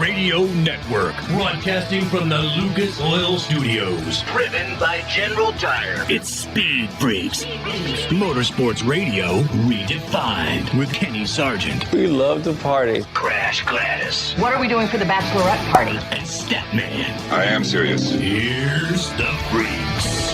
Radio Network, broadcasting from the Lucas Oil Studios. Driven by General Tire. It's Speed Freaks. Motorsports Radio redefined with Kenny Sargent. We love to party. Crash Gladys. What are we doing for the bachelorette party? And Statman. I am serious. Here's the Freaks.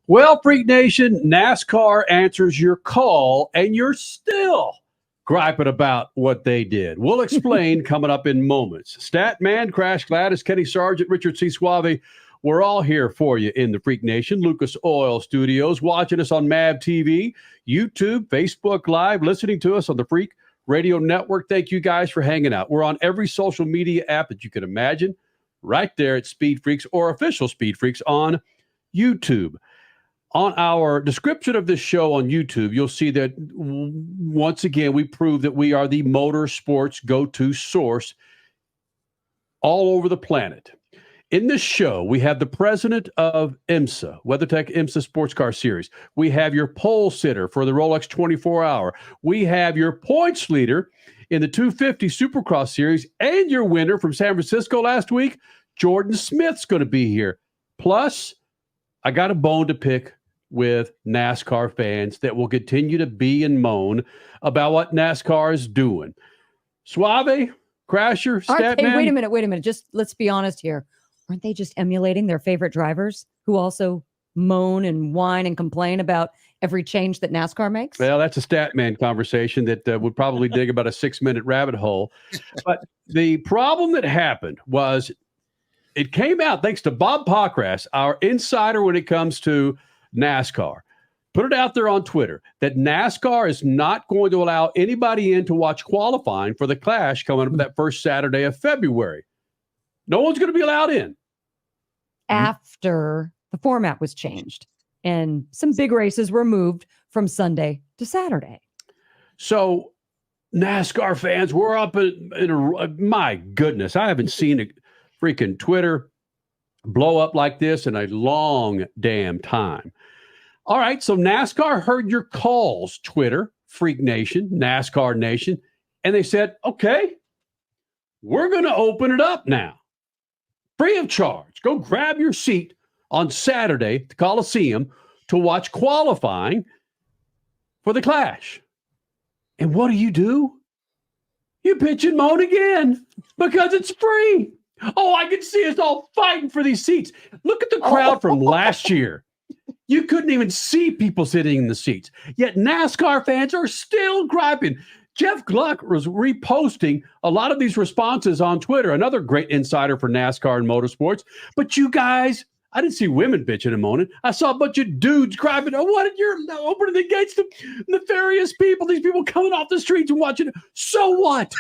Well, Freak Nation, NASCAR answers your call, and you're still griping about what they did. We'll explain coming up in moments. Statman, Crash Gladys, Kenny Sargent, Richard C. Suave, we're all here for you in the Freak Nation. Lucas Oil Studios, watching us on MAV TV, YouTube, Facebook Live, listening to us on the Freak Radio Network. Thank you guys for hanging out. We're on every social media app that you can imagine, right there at Speed Freaks or official Speed Freaks on YouTube. On our description of this show on YouTube, you'll see that once again, we prove that we are the motorsports go-to source all over the planet. In this show, we have the president of IMSA, WeatherTech IMSA Sports Car Series. We have your pole sitter for the Rolex 24 Hour. We have your points leader in the 250 Supercross Series, and your winner from San Francisco last week, Jordan Smith's going to be here. Plus, I got a bone to pick with NASCAR fans that will continue to be and moan about what NASCAR is doing. Suave, Crasher, Statman. Hey, wait a minute. Just let's be honest here. Aren't they just emulating their favorite drivers who also moan and whine and complain about every change that NASCAR makes? Well, that's a Statman conversation that would probably dig about a 6-minute rabbit hole. But the problem that happened was it came out thanks to Bob Pockrass, our insider when it comes to NASCAR. Put it out there on Twitter that NASCAR is not going to allow anybody in to watch qualifying for the Clash coming up that first Saturday of February. No one's going to be allowed in. After the format was changed and some big races were moved from Sunday to Saturday. So NASCAR fans, we're up my goodness, I haven't seen a freaking Twitter blow up like this in a long damn time. All right, so NASCAR heard your calls, Twitter, Freak Nation, NASCAR Nation, and they said, okay, we're going to open it up now. Free of charge. Go grab your seat on Saturday at the Coliseum to watch qualifying for the Clash. And what do? You pitch and moan again because it's free. Oh, I can see us all fighting for these seats. Look at the crowd from last year. You couldn't even see people sitting in the seats. Yet NASCAR fans are still griping. Jeff Gluck was reposting a lot of these responses on Twitter, another great insider for NASCAR and motorsports. But you guys, I didn't see women bitching and moaning. I saw a bunch of dudes griping, oh, what did you're opening the gates to nefarious people, these people coming off the streets and watching it. So what?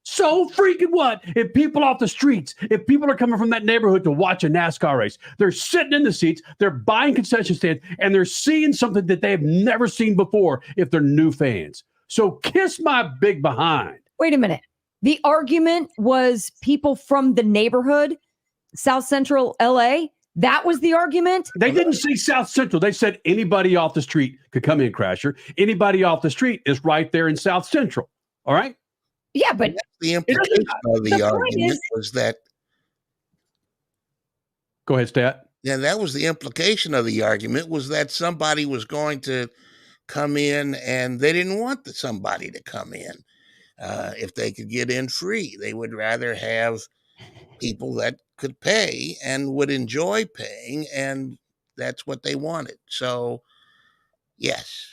So freaking what? If people off the streets, if people are coming from that neighborhood to watch a NASCAR race, they're sitting in the seats, they're buying concession stands, and they're seeing something that they have never seen before if they're new fans. So kiss my big behind. Wait a minute. The argument was people from the neighborhood, South Central LA. That was the argument? They didn't say South Central. They said anybody off the street could come in, Crasher. Anybody off the street is right there in South Central. All right? Yeah, but the implication of the argument was that. Go ahead, Stat. Yeah, that was the implication of the argument, was that somebody was going to come in and they didn't want somebody to come in if they could get in free. They would rather have people that could pay and would enjoy paying, and that's what they wanted. So, yes.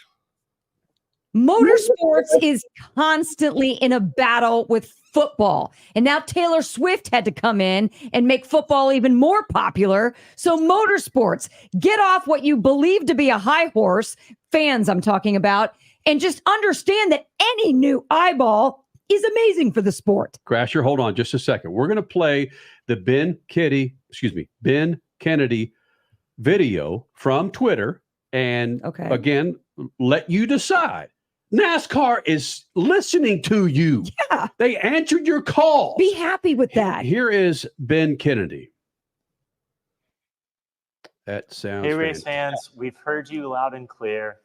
Motorsports is constantly in a battle with football. And now Taylor Swift had to come in and make football even more popular. So motorsports, get off what you believe to be a high horse, fans I'm talking about, and just understand that any new eyeball is amazing for the sport. Crasher, hold on just a second. We're going to play the Ben Kennedy video from Twitter. And again, let you decide. NASCAR is listening to you. Yeah. They answered your call. Be happy with that. Here is Ben Kennedy. That sounds Hey, race fantastic. fans, we've heard you loud and clear.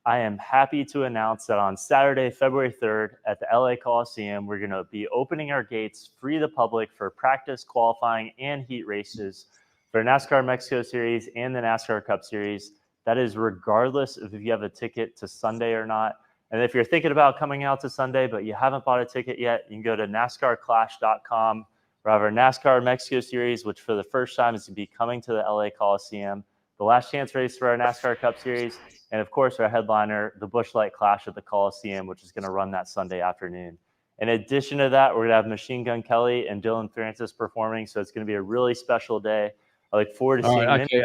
I am happy to announce that on Saturday, February 3rd at the LA Coliseum, we're going to be opening our gates free to the public for practice, qualifying, and heat races for NASCAR Mexico Series and the NASCAR Cup Series. That is regardless of if you have a ticket to Sunday or not. And if you're thinking about coming out to Sunday, but you haven't bought a ticket yet, you can go to NASCARClash.com. We have our NASCAR Mexico Series, which for the first time is going to be coming to the LA Coliseum. The last chance race for our NASCAR Cup Series. And of course, our headliner, the Busch Light Clash at the Coliseum, which is going to run that Sunday afternoon. In addition to that, we're going to have Machine Gun Kelly and Dylan Francis performing. So it's going to be a really special day. I look forward to seeing them. Okay,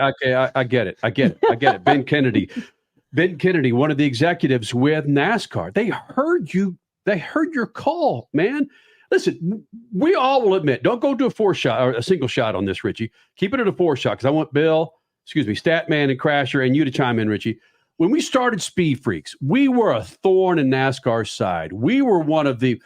I get it. Ben Kennedy, one of the executives with NASCAR, they heard you. They heard your call, man. Listen, we all will admit, don't go to a 4-shot or a single shot on this, Richie. Keep it at a 4-shot because I want Statman and Crasher and you to chime in, Richie. When we started Speed Freaks, we were a thorn in NASCAR's side. We were one of the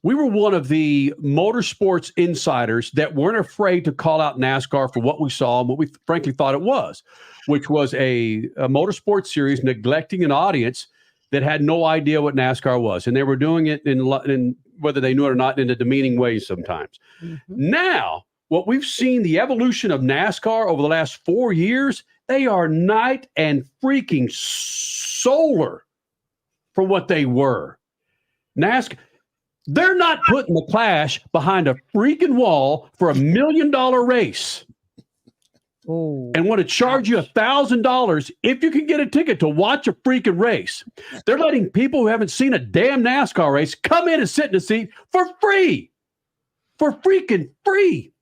motorsports insiders that weren't afraid to call out NASCAR for what we saw and what we frankly thought it was, which was a motorsports series neglecting an audience that had no idea what NASCAR was. And they were doing it in whether they knew it or not, in a demeaning way sometimes. Mm-hmm. Now, what we've seen, the evolution of NASCAR over the last 4 years, they are night and freaking solar for what they were. NASCAR, they're not putting the Clash behind a freaking wall for $1 million race. Oh, and want to charge you $1,000 if you can get a ticket to watch a freaking race. They're letting people who haven't seen a damn NASCAR race come in and sit in a seat for free. For freaking free.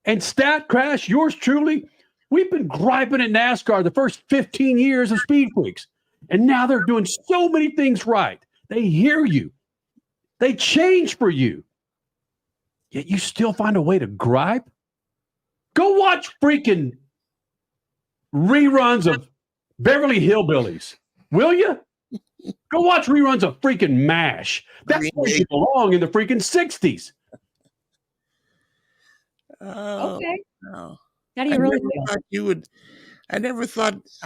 And Stat Crash, yours truly, we've been griping at NASCAR the first 15 years of Speed Freaks. And now they're doing so many things right. They hear you. They change for you. Yet you still find a way to gripe? Go watch freaking reruns of Beverly Hillbillies, will you? Go watch reruns of freaking MASH. That's where you belong, in the freaking 60s. okay. No. How do you really feel? I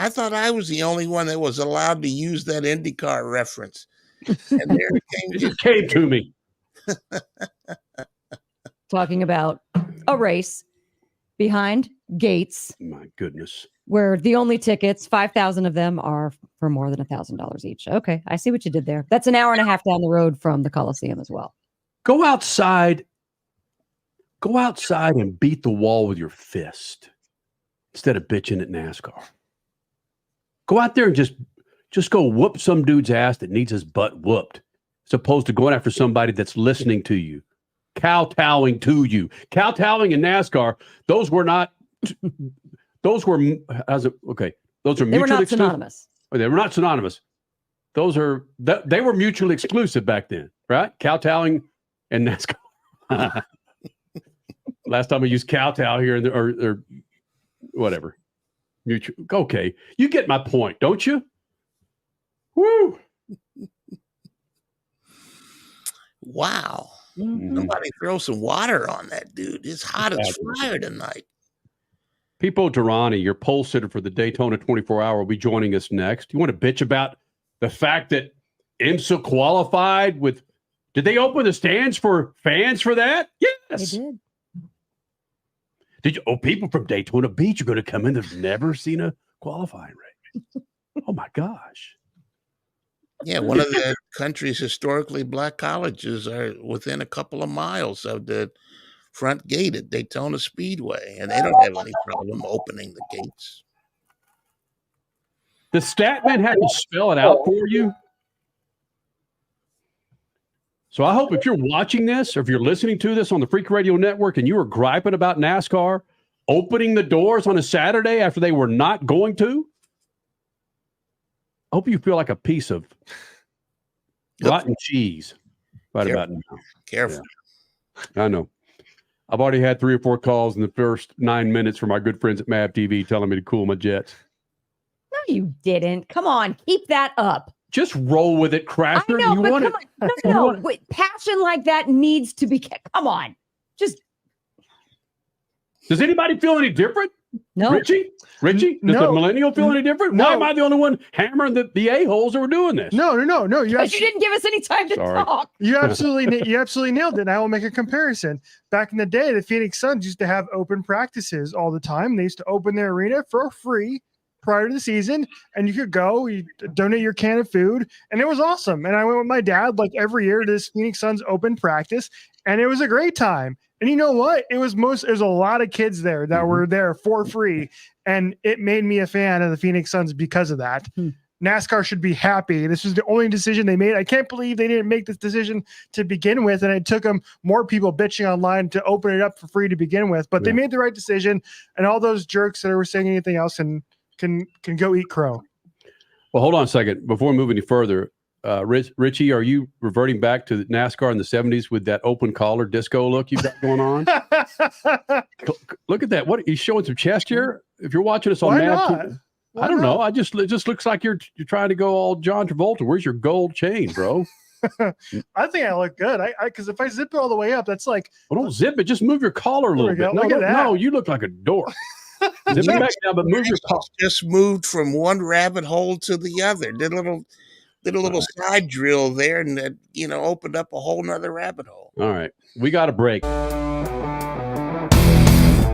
thought I was the only one that was allowed to use that IndyCar reference. And there it just came to me. talking about a race behind gates? My goodness. Where the only tickets, 5,000 of them, are for more than $1,000 each. Okay, I see what you did there. That's an hour and a half down the road from the Coliseum as well. Go outside and beat the wall with your fist instead of bitching at NASCAR. Go out there and just go whoop some dude's ass that needs his butt whooped, as opposed to going after somebody that's listening to you, kowtowing to you. Kowtowing in NASCAR, those were mutually synonymous. They were not synonymous. They were mutually exclusive back then, right? Kowtowing and NASCAR. Last time I used kowtow here, or whatever. Okay, you get my point, don't you? Woo! Wow. Mm-hmm. Somebody throw some water on that dude. It's hot as fire tonight. Pipo Durrani, your pole sitter for the Daytona 24-hour, will be joining us next. You want to bitch about the fact that IMSA qualified with... Did they open the stands for fans for that? Yes. They did. People from Daytona Beach are going to come in that've never seen a qualifying race. Oh, my gosh. Yeah, one of the country's historically black colleges are within a couple of miles of the front gate at Daytona Speedway, and they don't have any problem opening the gates. The Statman had to spell it out for you. So I hope if you're watching this, or if you're listening to this on the Freak Radio Network and you were griping about NASCAR opening the doors on a Saturday after they were not going to, I hope you feel like a piece of rotten cheese about now. Careful. Yeah. I know. I've already had 3 or 4 calls in the first 9 minutes from my good friends at MAV TV telling me to cool my jets. No, you didn't. Come on, keep that up. Just roll with it, Crasher. I know, but come on. No. Wait, passion like that needs to be kept. Come on. Just. Does anybody feel any different? No. Richie, does No. the millennial feel any different? No. Why am I the only one hammering the a-holes that were doing this? No. Because you didn't give us any time to Sorry. talk. You absolutely nailed it. And I will make a comparison. Back in the day, the Phoenix Suns used to have open practices all the time. They used to open their arena for free prior to the season, and you could go, you donate your can of food, and it was awesome. And I went with my dad like every year to this Phoenix Suns open practice, and it was a great time. And you know what? There's a lot of kids there that were there for free, and it made me a fan of the Phoenix Suns because of that. NASCAR should be happy. This was the only decision they made. I can't believe they didn't make this decision to begin with, and it took them more people bitching online to open it up for free to begin with. But they made the right decision, and all those jerks that were saying anything else can go eat crow. Well, hold on a second. Before we move any further, Richie, are you reverting back to NASCAR in the 70s with that open collar disco look you've got going on? Look at that. What, he's showing some chest here? If you're watching us on Mad, I don't know. It just looks like you're trying to go all John Travolta. Where's your gold chain, bro? I think I look good. Because if I zip it all the way up, that's like. Well, don't zip it. Just move your collar a little bit. No, you look like a dork. Zip it back down, but move your collar. Just moved from one rabbit hole to the other. Did a little side drill there, and that opened up a whole nother rabbit hole. All right, we got a break.